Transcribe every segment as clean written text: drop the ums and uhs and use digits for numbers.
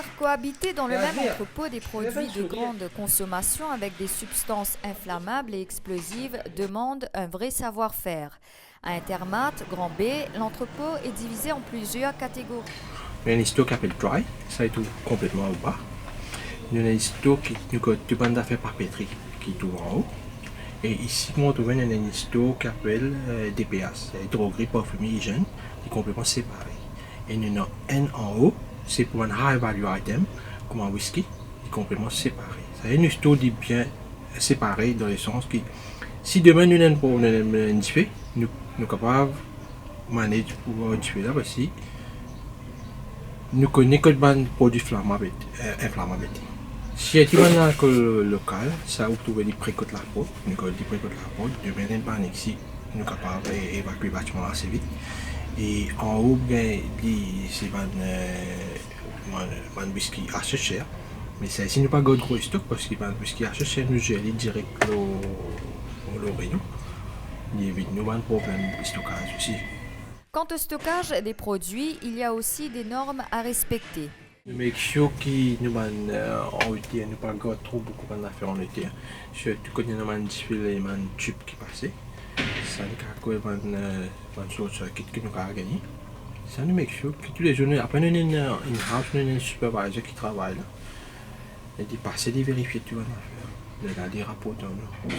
Faire cohabiter dans le même entrepôt des produits de grande consommation avec des substances inflammables et explosives demande un vrai savoir-faire. À Intermart, Grand B, l'entrepôt est divisé en plusieurs catégories. Il y a un stock qui s'appelle Dry, ça est tout complètement au bas. Il y a un stock qui nous coûte tout bande d'affaires papeterie qui est tout en haut. Et ici, on trouve un stock qui s'appelle DPS, droguerie, parfumerie, hygiène, qui est complètement séparé. Et il y en a un en haut, c'est pour un high value item, comme un whisky, qui est complètement séparé. Ça est un stock bien séparé dans le sens que si demain nous avons un problème différent, nous sommes capables de manager pour différer là aussi. Nous connaissons que des produits inflammables. Si tu vas dans l'école locale, ça vous trouvez des précotes la peau, nous connaissons des précotes la peau, de bien pas ici, nous sommes capables d'évacuer le bâtiment assez vite. Et en haut, c'est un whisky assez cher. Mais ça ici, nous pas de gros stock parce que un whisky assez cher, nous allons direct au rayon. Il évite nous un problème de stockage aussi. Quant au stockage des produits, il y a aussi des normes à respecter. Nous make sure que nous en été, nous pas trop beaucoup d'affaires en été. Surtout quand nous avons des tubes qui passent. Ça nous a une chose que nous avons gagné. Ça nous make sure que tous les jours, après nous avons une house, nous avons un supervisor qui travaille là. Et de passer, de vérifier tout les affaires, de regarder les rapports.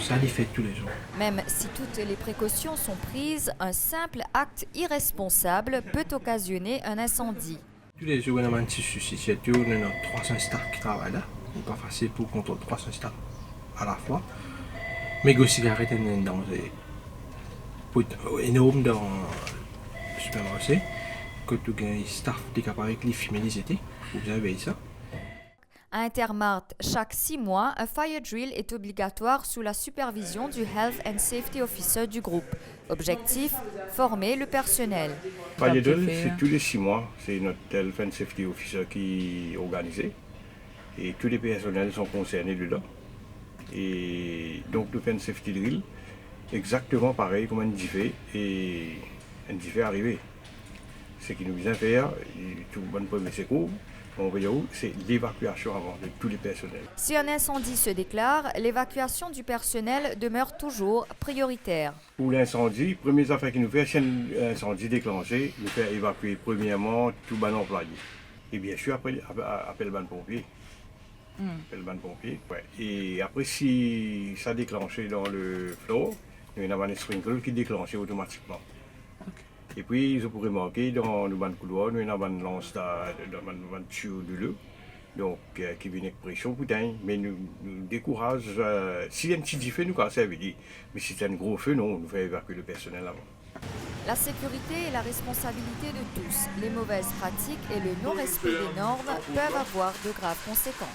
Ça les fait tous les jours. Même si toutes les précautions sont prises, un simple acte irresponsable peut occasionner un incendie. Tous les jours, on a un petit souci. Surtout, nous avons 300 staff qui travaillent là. Ce n'est pas facile pour contrôler 300 staff à la fois. Mais les cigarettes sont un danger énorme dans le supermarché. Quand tu as un staff qui est capable de fumer les étés, vous avez ça. À Intermart, chaque 6 mois, un fire drill est obligatoire sous la supervision du Health and Safety Officer du groupe. Objectif, former le personnel. Fire drill, c'est tous les 6 mois. C'est notre Health and Safety Officer qui est organisé. Et tous les personnels sont concernés dedans. Et donc le Health and Safety drill, exactement pareil comme un DIFE et un DIFE arrivé. Ce qui nous vient faire, tout le bon premier secours, c'est l'évacuation avant de tous les personnels. Si un incendie se déclare, l'évacuation du personnel demeure toujours prioritaire. Pour l'incendie, première affaire qui nous fait, si un incendie déclenché, nous faire évacuer premièrement tout le employé. Et bien sûr, après, appel le pompier. Ouais. Et après, si ça déclenché dans le flot, nous avons un sprinkler qui déclenche automatiquement. Et puis, vous pourrez remarquer dans le ban couloir, nous avons une lance de tuyau de l'eau, donc qui vient avec pression putain, mais nous décourage. S'il y a un petit feu, nous ça veut dire. Mais si c'est un gros feu, non, nous fait évacuer le personnel avant. La sécurité est la responsabilité de tous. Les mauvaises pratiques et le non-respect des normes peuvent avoir de graves conséquences.